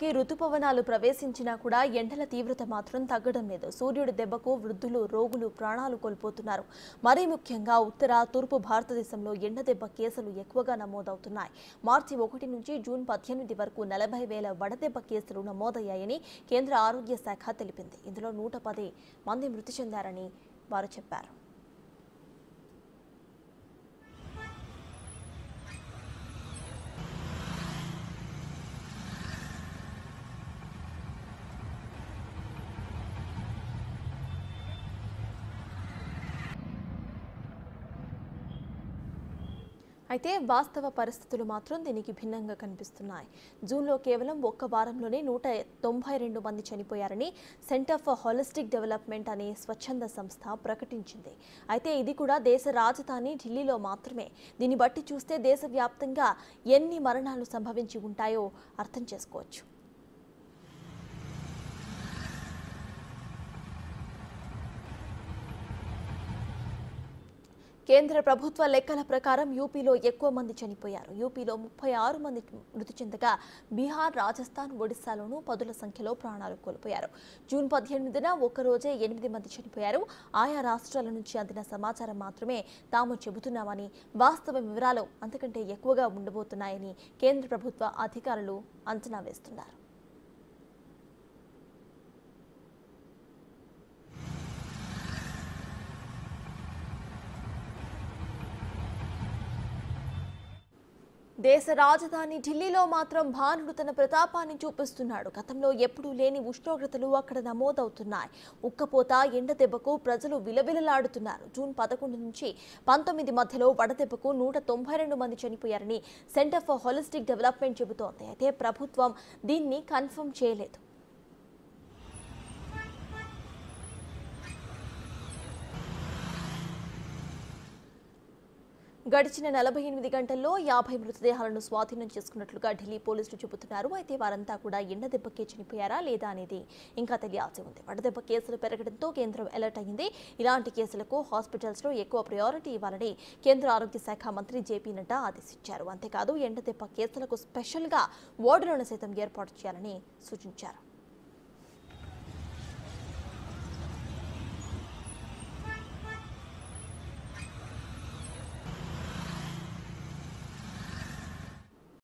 రుతుపవనాలు ప్రవేశించినా కూడా ఎండల తీవ్రత మాత్రం తగ్గడం లేదు. సూర్యుడి దెబ్బకు వృద్ధులు, రోగులు ప్రాణాలు కోల్పోతున్నారు. మరీ ముఖ్యంగా ఉత్తర, తూర్పు భారతదేశంలో ఎండ దెబ్బ కేసులు ఎక్కువగా నమోదవుతున్నాయి. మార్చి 1 నుంచి జూన్ 18 వరకు 40,000 వడదెబ్బ కేసులు నమోదయ్యాయని కేంద్ర ఆరోగ్య శాఖ తెలిపింది. ఇందులో 110 మంది మృతి చెందారని వారు చెప్పారు. అయితే వాస్తవ పరిస్థితులు మాత్రం దీనికి భిన్నంగా కనిపిస్తున్నాయి. జూన్లో కేవలం ఒక్క వారంలోనే 192 మంది చనిపోయారని సెంటర్ ఫర్ హోలిస్టిక్ డెవలప్మెంట్ అనే స్వచ్ఛంద సంస్థ ప్రకటించింది. అయితే ఇది కూడా దేశ రాజధాని ఢిల్లీలో మాత్రమే. దీన్ని బట్టి చూస్తే దేశవ్యాప్తంగా ఎన్ని మరణాలు సంభవించి ఉంటాయో అర్థం చేసుకోవచ్చు. కేంద్ర ప్రభుత్వ లెక్కల ప్రకారం యూపీలో ఎక్కువ మంది చనిపోయారు. యూపీలో 36 మంది మృతి చెందగా బీహార్, రాజస్థాన్, ఒడిశాలోనూ పదుల సంఖ్యలో ప్రాణాలు కోల్పోయారు. జూన్ 18న ఒక్కరోజే 8 మంది చనిపోయారు. ఆయా రాష్ట్రాల నుంచి అందిన సమాచారం మాత్రమే తాము చెబుతున్నామని, వాస్తవ వివరాలు అంతకంటే ఎక్కువగా ఉండబోతున్నాయని కేంద్ర ప్రభుత్వ అధికారులు అంచనా వేస్తున్నారు. దేశ రాజధాని ఢిల్లీలో మాత్రం భానుడు తన ప్రతాపాన్ని చూపిస్తున్నాడు. గతంలో ఎప్పుడూ లేని ఉష్ణోగ్రతలు అక్కడ నమోదవుతున్నాయి. ఉక్కపోత, ఎండ దెబ్బకు ప్రజలు విలవిలలాడుతున్నారు. జూన్ 11 నుంచి 19 మధ్యలో వడదెబ్బకు 192 మంది చనిపోయారని సెంటర్ ఫర్ హోలిస్టిక్ డెవలప్మెంట్ చెబుతోంది. అయితే ప్రభుత్వం దీన్ని కన్ఫర్మ్ చేయలేదు. గడిచిన 48 గంటల్లో 50 మృతదేహాలను స్వాధీనం చేసుకున్నట్లుగా ఢిల్లీ పోలీసులు చెబుతున్నారు. అయితే వారంతా కూడా ఎండ దెబ్బకే చనిపోయారా లేదా అనేది ఇంకా తెలియాల్సి ఉంది. వడదెబ్బ కేసులు పెరగడంతో కేంద్రం అలర్ట్ అయింది. ఇలాంటి కేసులకు హాస్పిటల్స్లో ఎక్కువ ప్రయారిటీ ఇవ్వాలని కేంద్ర ఆరోగ్య శాఖ మంత్రి జేపీ నడ్డా ఆదేశించారు. అంతేకాదు ఎండ దెబ్బ కేసులకు స్పెషల్గా వార్డులను సైతం ఏర్పాటు చేయాలని సూచించారు.